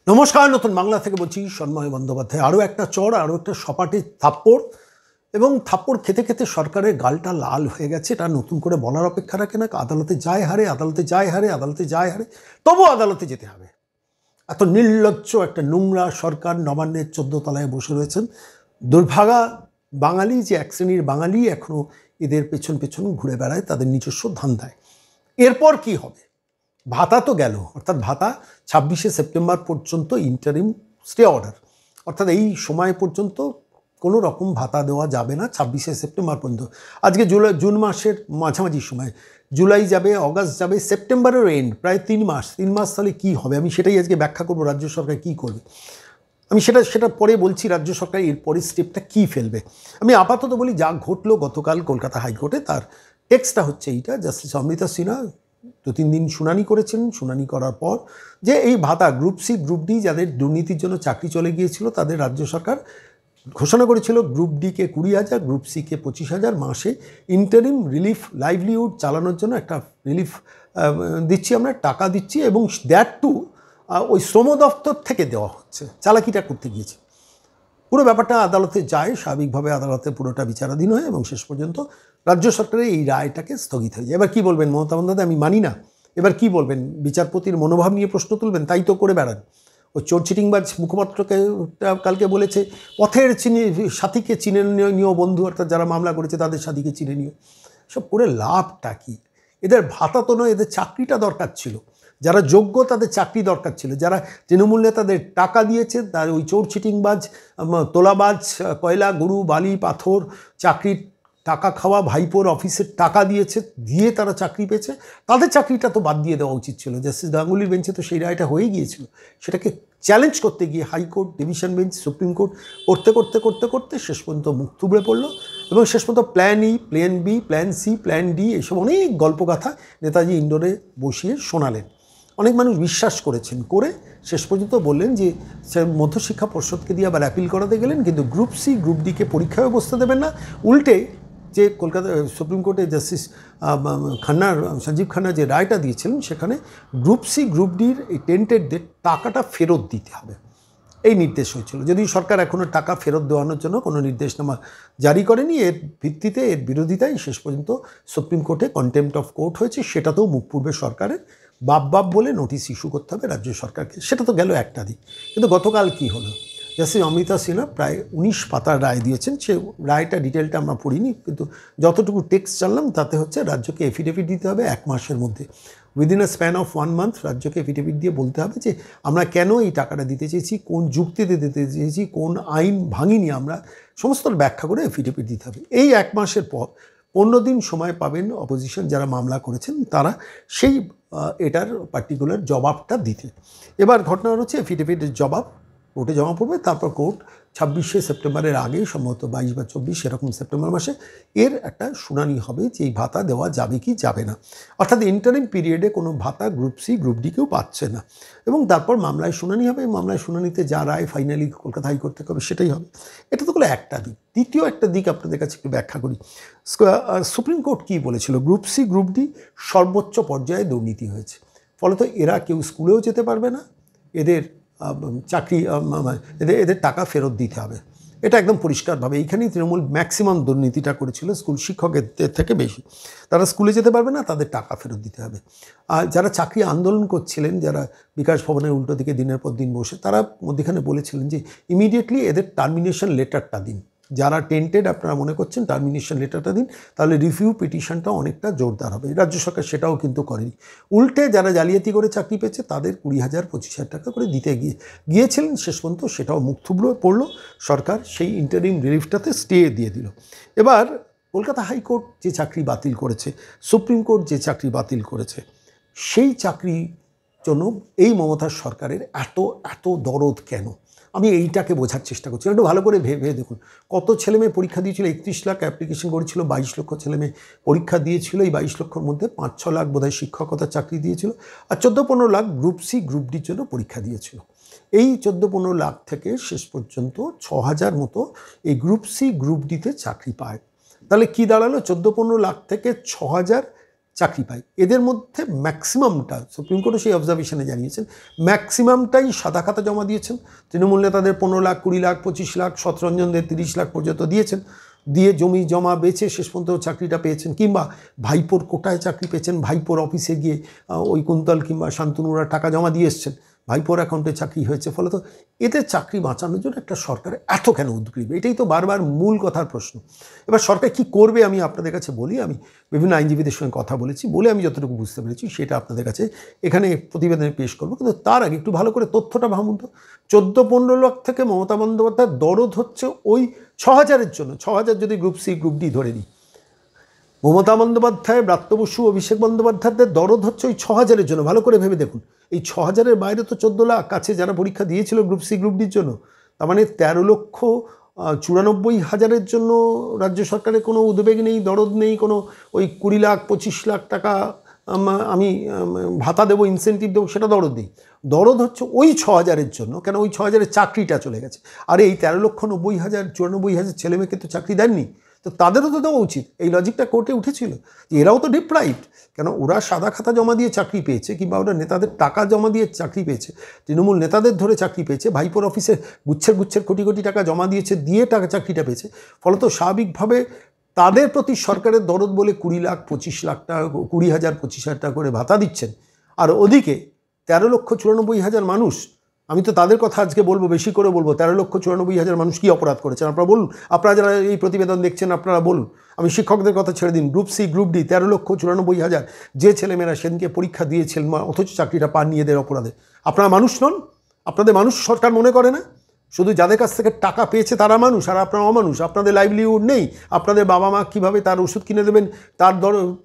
নমস্কার, নতুন বাংলা থেকে বলছি সন্ময় বন্দ্যোপাধ্যায়। আরও একটা চড়, আরও একটা সপাটে থাপ্পড়, এবং থাপ্পড় খেতে খেতে সরকারের গালটা লাল হয়ে গেছে। এটা নতুন করে বলার অপেক্ষা রাখে না। আদালতে যায় হারে, আদালতে যায় হারে, আদালতে যায় হারে, তবু আদালতে যেতে হবে। এত নির্লজ্জ একটা নোংরা সরকার নবান্নের 14 তলায় বসে রয়েছেন। দুর্ভাগা বাঙালি, যে এক শ্রেণীর বাঙালি এখনও এদের পেছন পেছন ঘুরে বেড়ায় তাদের নিজস্ব ধান্দায়। এরপর কি হবে? ভাতা তো গেল, অর্থাৎ ভাতা 26শে সেপ্টেম্বর পর্যন্ত ইন্টারিম স্টে অর্ডার, অর্থাৎ এই সময় পর্যন্ত কোনো রকম ভাতা দেওয়া যাবে না 26শে সেপ্টেম্বর পর্যন্ত। আজকে জুন মাসের মাঝামাঝি সময়, জুলাই যাবে, অগাস্ট যাবে, সেপ্টেম্বরের এন্ড, প্রায় 3 মাস। তাহলে কী হবে? আমি সেটাই আজকে ব্যাখ্যা করবো রাজ্য সরকার কী করবে। আমি সেটা পরে বলছি রাজ্য সরকার এর পরের স্টেপটা কী ফেলবে। আমি আপাতত বলি যা ঘটলো গতকাল কলকাতা হাইকোর্টে, তার টেক্সটটা হচ্ছে এইটা। জাস্টিস অমৃতা সিনহা 2-3 দিন শুনানি করেছেন। শুনানি করার পর যে এই ভাতা গ্রুপ সি, গ্রুপ ডি যাদের দুর্নীতির জন্য চাকরি চলে গিয়েছিল তাদের রাজ্য সরকার ঘোষণা করেছিল গ্রুপ ডিকে 20,000, গ্রুপ সিকে 25,000 মাসে ইন্টারিম রিলিফ লাইভলিহুড চালানোর জন্য একটা রিলিফ দিচ্ছি, আমরা টাকা দিচ্ছি, এবং দ্যাট টু ওই শ্রম দপ্তর থেকে দেওয়া হচ্ছে। চালাকিটা করতে গিয়েছে। পুরো ব্যাপারটা আদালতে যায়, স্বাভাবিকভাবে আদালতে পুরোটা বিচারাধীন হয় এবং শেষ পর্যন্ত রাজ্য সরকারের এই রায়টাকে স্থগিত হয়ে যায়। এবার কী বলবেন মমতা বন্দ্যোপাধ্যায়? আমি মানি না। এবার কি বলবেন? বিচারপতির মনোভাব নিয়ে প্রশ্ন তুলবেন? তাই তো করে বেড়ান। ওই চোর চিটিংবাজ মুখপাত্রকে কালকে বলেছে পথের সাথীকে চিনে নিও বন্ধু, অর্থাৎ যারা মামলা করেছে তাদের সাথীকে চিনে নিও। সব করে লাভটা কি? এদের ভাতা তো নয়, এদের চাকরিটা দরকার ছিল। যারা যোগ্য তাদের চাকরি দরকার ছিল। যারা তৃণমূল নেতাদের টাকা দিয়েছে, তার ওই চোর চিটিংবাজ, তোলাবাজ, কয়লা, গরু, বালি, পাথর, চাকরির টাকা খাওয়া, ভাইপোর অফিসের টাকা দিয়েছে, দিয়ে তারা চাকরি পেয়েছে, তাদের চাকরিটা তো বাদ দিয়ে দেওয়া উচিত ছিল। জাস্টিস গাঙ্গুলির বেঞ্চে তো সেই রায়টা হয়ে গিয়েছিল। সেটাকে চ্যালেঞ্জ করতে গিয়ে high court, division bench, supreme court করতে শেষ পর্যন্ত মুখ থুবড়ে পড়লো, এবং শেষ পর্যন্ত plan E, plan B, plan C, plan D, এসব অনেক গল্পগাথা নেতাজি ইন্ডোরে বসিয়ে শোনালেন। অনেক মানুষ বিশ্বাস করেছেন, করে শেষ পর্যন্ত বললেন যে সে মধ্যশিক্ষা পর্ষদকে দিয়ে আবার অ্যাপিল করাতে গেলেন, কিন্তু গ্রুপ সি, গ্রুপ ডিকে পরীক্ষায় বসতে দেবেন না। উল্টে যে কলকাতা সুপ্রিম কোর্টে জাস্টিস সঞ্জীব খান্না যে রায়টা দিয়েছিলেন, সেখানে গ্রুপ সি, গ্রুপ ডির এই টেন্টেডদের টাকাটা ফেরত দিতে হবে, এই নির্দেশ হয়েছিল। যদি সরকার এখনও টাকা ফেরত দেওয়ানোর জন্য কোনো নির্দেশনামা জারি করেনি, এর ভিত্তিতে, এর বিরোধিতায় শেষ পর্যন্ত সুপ্রিম কোর্টে কন্টেম্প্ট অফ কোর্ট হয়েছে। সেটাতেও মুখ পূর্বে সরকারের বাপ বলে নোটিশ ইস্যু করতে হবে রাজ্য সরকারকে। সেটা তো গেল একটা দিক। কিন্তু গতকাল কি হলো? জাস্টিস অমৃতা সিনহা প্রায় 19 পাতার রায় দিয়েছেন। সে রায়টা ডিটেলটা আমরা পড়িনি, কিন্তু যতটুকু টেক্সট জানলাম তাতে হচ্ছে রাজ্যকে এফিডেভিট দিতে হবে 1 মাসের মধ্যে। Within a span of 1 month রাজ্যকে এফিডেভিট দিয়ে বলতে হবে যে আমরা কেন এই টাকাটা দিতে চেয়েছি, কোন যুক্তিতে দিতে চেয়েছি, কোন আইন ভাঙিনি আমরা, সমস্ত ব্যাখ্যা করে এফিডেভিট দিতে হবে। এই 1 মাসের পর 15 দিন সময় পাবেন অপোজিশন যারা মামলা করেছেন তারা সেই এটার পার্টিকুলার জবাবটা দিতে। এবার ঘটনা হচ্ছে এফিডেভিটের জবাব কোর্টে জমা পড়বে, তারপর কোর্ট 26শে সেপ্টেম্বরের আগে, সম্ভবত 22 বা 24 এরকম সেপ্টেম্বর মাসে এর একটা শুনানি হবে যে এই ভাতা দেওয়া যাবে কি যাবে না। অর্থাৎ ইন্টারিম পিরিয়ডে কোনো ভাতা গ্রুপ সি, গ্রুপ ডি কেউ পাচ্ছে না, এবং তারপর মামলায় শুনানি হবে। মামলায় শুনানিতে যা রায় ফাইনালি কলকাতা হাইকোর্ট থেকে হবে সেটাই হবে। এটা তো হলো একটা দিক। দ্বিতীয় একটা দিক আপনাদের কাছে একটু ব্যাখ্যা করি। সুপ্রিম কোর্ট কী বলেছিল? গ্রুপ সি, গ্রুপ ডি সর্বোচ্চ পর্যায়ে দুর্নীতি হয়েছে, ফলত এরা কেউ স্কুলেও যেতে পারবে না, এদের চাকরি, এদের টাকা ফেরত দিতে হবে। এটা একদম পরিষ্কারভাবে এইখানেই তৃণমূল ম্যাক্সিমাম দুর্নীতিটা করেছিল, স্কুল শিক্ষকদের থেকে বেশি। তারা স্কুলে যেতে পারবে না, তাদের টাকা ফেরত দিতে হবে। আর যারা চাকরি আন্দোলন করছিলেন, যারা বিকাশ ভবনের উল্টো দিকে দিনের পর দিন বসে, তারা মধ্যখানে বলেছিলেন যে ইমিডিয়েটলি এদের টার্মিনেশন লেটারটা দিন। যারা টেন্টেড আপনারা মনে করছেন, টার্মিনেশন লেটারটা দিন, তাহলে রিভিউ পিটিশনটা অনেকটা জোরদার হবে। রাজ্য সরকার সেটাও কিন্তু করেনি। উল্টে যারা জালিয়াতি করে চাকরি পেয়েছে তাদের 20,000, 25,000 টাকা করে দিতে গিয়েছিলেন। শেষ পর্যন্ত সেটাও মুখ থুবড়ে পড়লো। সরকার সেই ইন্টারিম রিলিফটাতে স্টে দিয়ে দিল। এবার কলকাতা হাইকোর্ট যে চাকরি বাতিল করেছে, সুপ্রিম কোর্ট যে চাকরি বাতিল করেছে, সেই চাকরির জন্য এই মমতার সরকারের এত দরদ কেন? আমি এইটাকে বোঝার চেষ্টা করছি। একটু ভালো করে ভেবে দেখুন, কত ছেলেমেয়ে পরীক্ষা দিয়েছিল? 31 লাখ অ্যাপ্লিকেশন করেছিল, 22 লক্ষ ছেলেমেয়ে পরীক্ষা দিয়েছিল। এই 22 লক্ষর মধ্যে 5-6 লাখ বোধহয় শিক্ষকতার চাকরি দিয়েছিল, আর 14-15 লাখ গ্রুপ সি, গ্রুপ ডির জন্য পরীক্ষা দিয়েছিল। এই 14-15 লাখ থেকে শেষ পর্যন্ত 6,000 মতো এই গ্রুপ সি, গ্রুপ ডিতে চাকরি পায়। তাহলে কি দাঁড়ালো? 14-15 লাখ থেকে 6,000 চাকরি পায়। এদের মধ্যে ম্যাক্সিমামটা, সুপ্রিম কোর্টও সেই অবজারভেশনে জানিয়েছেন, ম্যাক্সিমামটাই সাদা খাতা জমা দিয়েছেন। তৃণমূল নেতাদের 15 লাখ, 20 লাখ, 25 লাখ, শতরঞ্জনদের 30 লাখ পর্যন্ত দিয়েছেন, দিয়ে জমি জমা বেচে শেষ পর্যন্ত চাকরিটা পেয়েছেন, কিংবা ভাইপোর কোটায় চাকরি পেয়েছেন, ভাইপোর অফিসে গিয়ে ওই কুন্তল কিংবা শান্তনুরা টাকা জমা দিয়ে এসছেন, ভাইপোর অ্যাকাউন্টে চাকরি হয়েছে। ফলে তো এদের চাকরি বাঁচানোর জন্য একটা সরকারের এত কেন উদ্গ্রীব? এটাই তো বারবার মূল কথার প্রশ্ন। এবার সরকার কি করবে আমি আপনাদের কাছে বলি। আমি বিভিন্ন আইনজীবীদের সঙ্গে কথা বলেছি, বলে আমি যতটুকু বুঝতে পেরেছি সেটা আপনাদের কাছে এখানে প্রতিবেদনে পেশ করবো। কিন্তু তার আগে একটু ভালো করে তথ্যটা ভাবুন তো। 14-15 লাখ থেকে মমতা বন্দ্যোপাধ্যায়ের দরদ হচ্ছে ওই 6,000-এর জন্য। 6,000 যদি গ্রুপ সি গ্রুপ ডি ধরে নিই, মমতা বন্দ্যোপাধ্যায়, ব্রাত্য বসু, অভিষেক বন্দ্যোপাধ্যায়দের দরদ হচ্ছে ওই 6,000-এর জন্য। ভালো করে ভেবে দেখুন, এই 6,000-এর বাইরে তো 14 লাখ আছে যারা পরীক্ষা দিয়েছিল গ্রুপ সি গ্রুপ ডির জন্য। তার মানে 13,94,000-এর জন্য রাজ্য সরকারের কোনো উদ্বেগ নেই, দরদ নেই, কোনো ওই 20 লাখ 25 লাখ টাকা আমি ভাতা দেবো, ইনসেন্টিভ দেবো, সেটা দরদ নেই। দরদ হচ্ছে ওই 6,000-এর জন্য, কেন ওই 6,000-এর চাকরিটা চলে গেছে। আর এই 13,90,000 94,000 ছেলেমেয়েকে তো চাকরি দেননি, তো তাদেরও তো দেওয়া উচিত। এই লজিকটা কোর্টে উঠেছিল যে এরাও তো ডিপ্রাইভড, কেন ওরা সাদা খাতা জমা দিয়ে চাকরি পেয়েছে, কিংবা ওরা নেতাদের টাকা জমা দিয়ে চাকরি পেয়েছে, তৃণমূল নেতাদের ধরে চাকরি পেয়েছে, ভাইপোর অফিসে গুচ্ছের গুচ্ছের কোটি কোটি টাকা জমা দিয়েছে, দিয়ে টাকা চাকরিটা পেয়েছে। ফলত স্বাভাবিকভাবে তাদের প্রতি সরকারের দরদ বলে 20 লাখ 25 লাখ টাকা, 20,000 25,000 টাকা করে ভাতা দিচ্ছেন। আর ওদিকে 13,94,000 মানুষ, আমি তো তাদের কথা আজকে বলবো, বেশি করে বলবো, 13,94,000 মানুষ কী অপরাধ করেছেন আপনারা বলুন। আপনারা যারা এই প্রতিবেদন দেখছেন আপনারা বলুন। আমি শিক্ষকদের কথা ছেড়ে দিন, গ্রুপ সি গ্রুপ ডি 13,94,000 যে ছেলেমেয়েরা সেদিনকে পরীক্ষা দিয়েছিলেন অথচ চাকরিটা পাননি, এদের অপরাধে। আপনারা মানুষ নন? আপনাদের মানুষ সরকার মনে করে না? শুধু যাদের কাছ থেকে টাকা পেয়েছে তারা মানুষ, আর আপনারা অমানুষ। আপনাদের লাইভলিহুড নেই, আপনাদের বাবা মা কীভাবে তার ওষুধ কিনে দেবেন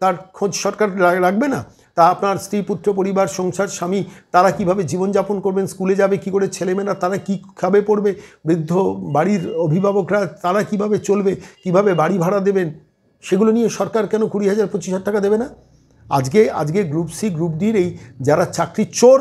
তার খোঁজ সরকার রাখবে না? তা আপনার স্ত্রী, পুত্র, পরিবার, সংসার, স্বামী, তারা কিভাবে জীবনযাপন করবেন, স্কুলে যাবে কী করে ছেলেমেয়েরা, তারা কী খাবে পড়বে, বৃদ্ধ বাড়ির অভিভাবকরা তারা কিভাবে চলবে, কিভাবে বাড়ি ভাড়া দেবেন, সেগুলো নিয়ে সরকার কেন 20,000 25,000 টাকা দেবে না? আজকে গ্রুপ সি গ্রুপ ডির এই যারা চাকরি চোর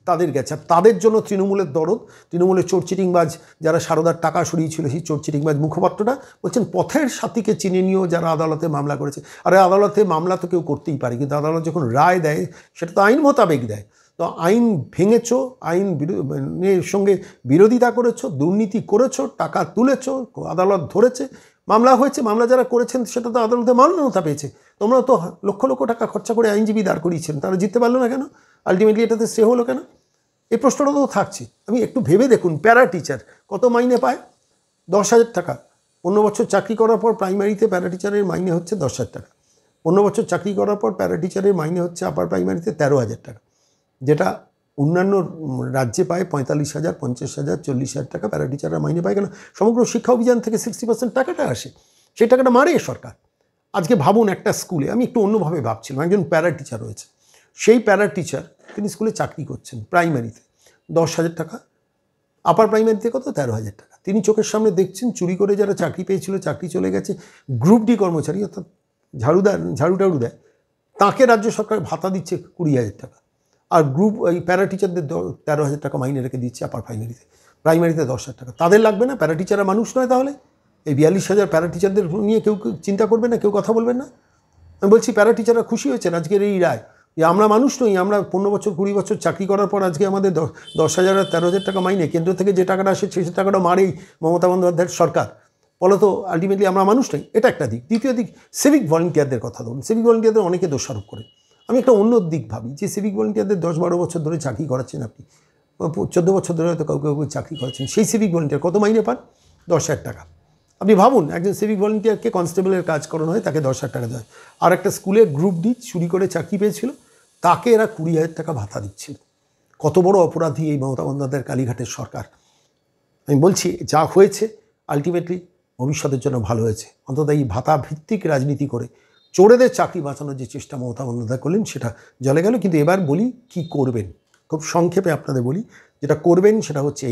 তাদের গেছে। আর তাদের জন্য তৃণমূলের দরদ, তৃণমূলের চোর চিটিংবাজ যারা সারদার টাকা সরিয়েছিল, সেই চোর চিটিংবাজ মুখপাত্রটা বলছেন পথের সাথীকে চিনে নিয়েও যারা আদালতে মামলা করেছে। আরে আদালতে মামলা তো কেউ করতেই পারে, কিন্তু আদালত যখন রায় দেয় সেটা তো আইন মোতাবেক দেয়। তো আইন ভেঙেছ, আইনের সঙ্গে বিরোধিতা করেছ, দুর্নীতি করেছ, টাকা তুলেছ, আদালত ধরেছে, মামলা হয়েছে, মামলা যারা করেছেন সেটা তো আদালতে মান্যতা পেয়েছে। তোমরা তো লক্ষ লক্ষ টাকা খরচা করে আইনজীবী দাঁড় করিয়েছেন, তারা জিততে পারলো না কেন? আলটিমেটলি এটাতে স্টে হলো কেন? এই প্রশ্নটা তো থাকছে। আমি একটু ভেবে দেখুন, প্যারা টিচার কত মাইনে পায়? 10,000 টাকা। 15 বছর চাকরি করার পর প্রাইমারিতে প্যারা টিচারের মাইনে হচ্ছে 10,000 টাকা। 15 বছর চাকরি করার পর প্যারা টিচারের মাইনে হচ্ছে আপার প্রাইমারিতে 13,000 টাকা, যেটা অন্যান্য রাজ্যে পায় 45,000, 50,000, 40,000 টাকা প্যারা টিচাররা মাইনে পায়। কেন? সমগ্র শিক্ষা অভিযান থেকে 60% টাকাটা আসে, সেই টাকাটা মারে সরকার। আজকে ভাবুন, একটা স্কুলে, আমি একটু অন্যভাবে ভাবছিলাম, একজন প্যারা টিচার রয়েছে, সেই প্যারা টিচার তিনি স্কুলে চাকরি করছেন, প্রাইমারিতে 10,000 টাকা, আপার প্রাইমারিতে কত? 13,000 টাকা। তিনি চোখের সামনে দেখছেন চুরি করে যারা চাকরি পেয়েছিল, চাকরি চলে গেছে। গ্রুপ ডি কর্মচারী, অর্থাৎ ঝাড়ু টাড়ু দেয়, তাকে রাজ্য সরকার ভাতা দিচ্ছে 20,000 টাকা। আর এই প্যারা টিচারদের 13,000 টাকা মাইনে রেখে দিচ্ছে আপার প্রাইমারিতে 10,000 টাকা। তাদের লাগবে না? প্যারা টিচাররা মানুষ নয় তাহলে? এই 42,000 প্যারা টিচারদের নিয়ে কেউ চিন্তা করবেন না, কেউ কথা বলবেন না? আমি বলছি প্যারা টিচাররা খুশি হয়েছেন আজকের এই রায়, যে আমরা মানুষ নই, আমরা 15 বছর 20 বছর চাকরি করার পর আজকে আমাদের 10,000 আর 13,000 টাকা মাইনে, কেন্দ্র থেকে যে টাকাটা আসে সেই টাকাটা মারেই মমতা বন্দ্যোপাধ্যায়ের সরকার। ফলত আলটিমেটলি আমরা মানুষ নই, এটা একটা দিক। দ্বিতীয় দিক, সিভিক ভলেন্টিয়ারদের কথা ধরুন। সিভিক ভলেন্টিয়ারদের অনেকে দোষারোপ করে। আমি একটা অন্য দিক ভাবি, যে সিভিক ভলেন্টিয়ারদের 10-12 বছর ধরে চাকরি করাচ্ছেন আপনি, 14 বছর ধরে হয়তো কাউকে চাকরি করাচ্ছেন, সেই সিভিক ভলেন্টিয়ার কত মাইনে পান? 10,000 টাকা। আপনি ভাবুন, একজন সিভিক ভলেন্টিয়ারকে কনস্টেবলের কাজ করানো হয়, তাকে 10,000 টাকা দেয়। আর একটা স্কুলে গ্রুপ ডি চুরি করে চাকরি পেয়েছিল, তাকে এরা 20,000 টাকা ভাতা দিচ্ছিল। কত বড় অপরাধী এই মমতা বন্দ্যোপাধ্যায়ের কালীঘাটের সরকার। আমি বলছি যা হয়েছে আলটিমেটলি ভবিষ্যতের জন্য ভালো হয়েছে। অন্তত এই ভাতা ভিত্তিক রাজনীতি করে চোরেদের চাকরি বাঁচানোর যে চেষ্টা মমতা বন্দ্যোপাধ্যায় করলেন সেটা জলে গেল। কিন্তু এবার বলি কি করবেন, খুব সংক্ষেপে আপনাদের বলি। যেটা করবেন সেটা হচ্ছে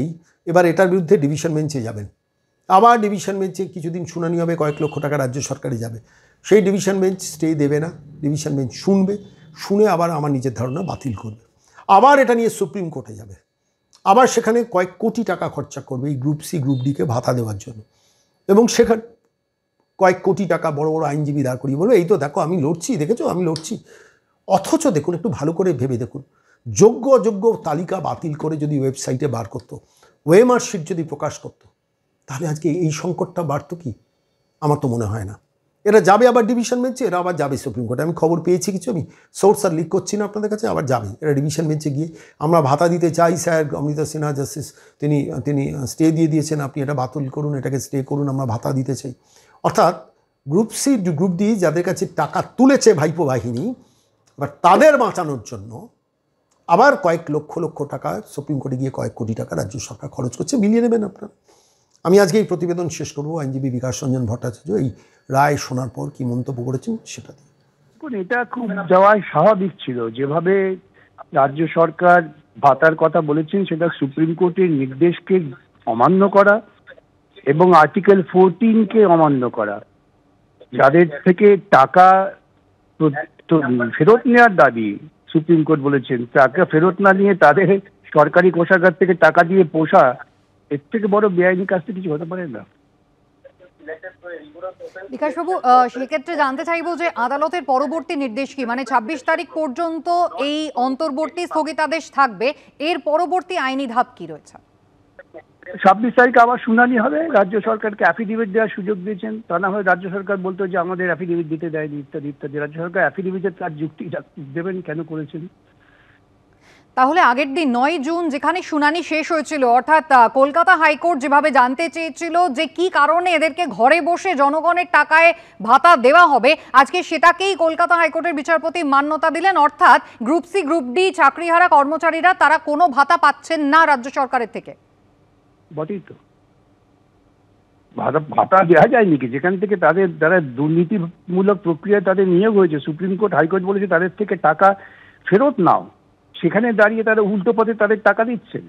এবার এটার বিরুদ্ধে ডিভিশন বেঞ্চে যাবেন। আবার ডিভিশন বেঞ্চে কিছুদিন শুনানি হবে, কয়েক লক্ষ টাকা রাজ্য সরকারে যাবে। সেই ডিভিশন বেঞ্চ স্টে দেবে না, ডিভিশন বেঞ্চ শুনে আবার আমার নিজের ধারণা বাতিল করবে। আবার এটা নিয়ে সুপ্রিম কোর্টে যাবে, আবার সেখানে কয়েক কোটি টাকা খরচা করবে এই গ্রুপ সি গ্রুপ ডিকে ভাতা দেওয়ার জন্য। এবং সেখানে কয়েক কোটি টাকা বড় বড় আইনজীবী দাঁড় করিয়ে বলবো এই তো দেখো আমি লড়ছি, দেখেছো আমি লড়ছি। অথচ দেখুন, একটু ভালো করে ভেবে দেখুন, যোগ্য অযোগ্য তালিকা বাতিল করে যদি ওয়েবসাইটে বার করতো, ওএমআর শিট যদি প্রকাশ করতো, তাহলে আজকে এই সংকটটা বাড়তো কি? আমার তো মনে হয় না। এরা যাবে আবার ডিভিশন বেঞ্চে, এরা আবার যাবে সুপ্রিম কোর্টে। আমি খবর পেয়েছি কিছু, আমি সোর্স আর লিক করছি না আপনাদের কাছে, আবার যাবে এরা ডিভিশন বেঞ্চে গিয়ে আমরা ভাতা দিতে চাই স্যার, অমৃতা সিনহা জাস্টিস তিনি তিনি স্টে দিয়ে দিয়েছেন, আপনি এটা বাতিল করুন, এটাকে স্টে করুন, আমরা ভাতা দিতে চাই। অর্থাৎ গ্রুপ সি গ্রুপ ডি যাদের কাছে টাকা তুলেছে ভাইপো বাহিনী, বাট তাদের বাঁচানোর জন্য আবার কয়েক লক্ষ লক্ষ টাকা সুপ্রিম কোর্টে গিয়ে কয়েক কোটি টাকা রাজ্য সরকার খরচ করছে। মিলিয়ে নেবেন আপনারা। আমি আজকে এই প্রতিবেদন শেষ করব আইনজীবী বিকাশ রঞ্জন ভট্টাচার্য এই রায় শোনার পর কি মন্তব্য করেছেন সেটা দিয়ে। এটা খুব যাওয়াই স্বাভাবিক ছিল। যেভাবে রাজ্য সরকার ভাতার কথা বলেছেন সেটা সুপ্রিম কোর্টের নির্দেশকে অমান্য করা এবং আর্টিকেল 14-কে অমান্য করা। যাদের থেকে টাকা ফেরত নেওয়ার দাবি সুপ্রিম কোর্ট বলেছেন, টাকা ফেরত না নিয়ে তাদের সরকারি কোষাগার থেকে টাকা দিয়ে পোষা, এর থেকে বড় বেআইনি কাজটা কিছু হতে পারে না। বিকাশবাবু, সেক্ষেত্রে জানতে চাইবো যে আদালতের পরবর্তী নির্দেশ কি, মানে 26 তারিখ পর্যন্ত এই অন্তর্বর্তী স্থগিতাদেশ থাকবে, এর পরবর্তী আইনি ধাপ কি রয়েছে? 26 তারিখ আবার শুনানি হবে। রাজ্য সরকারকে অ্যাফিডেভিট দেওয়ার সুযোগ দিয়েছেন, তা না হয় রাজ্য সরকার বলতো যে আমাদের অ্যাফিডেভিট দিতে দেয়নি ইত্যাদি ইত্যাদি। রাজ্য সরকার অ্যাফিডেভিটে তার যুক্তি দেবেন কেন করেছেন। তাহলে আগের দিন 9 জুন যেখানে শুনানি শেষ হয়েছিল, অর্থাৎ কলকাতা হাইকোর্ট যেভাবে জানতে চেয়েছিল যে কি কারণে এদেরকে ঘরে বসে জনগণের টাকায় ভাতা দেওয়া হবে, আজকে সেটাকেই কলকাতা হাইকোর্টের বিচারপতি মান্যতা দিলেন। অর্থাৎ গ্রুপ সি গ্রুপ ডি চাকরিহারা কর্মচারীরা তারা কোনো ভাতা পাচ্ছেন না রাজ্য সরকারের থেকে। বটেই তো, ভাতা দেওয়া যায়নি কি? যেখান থেকে তাদের দ্বারা দুর্নীতিমূলক প্রক্রিয়ায় তাদের নিয়োগ হয়েছে, সুপ্রিম কোর্ট হাইকোর্ট বলেছে তাদের থেকে টাকা ফেরত নাও, সেখানে দাঁড়িয়ে তারা উল্টো পথে তাদের টাকা দিচ্ছেন।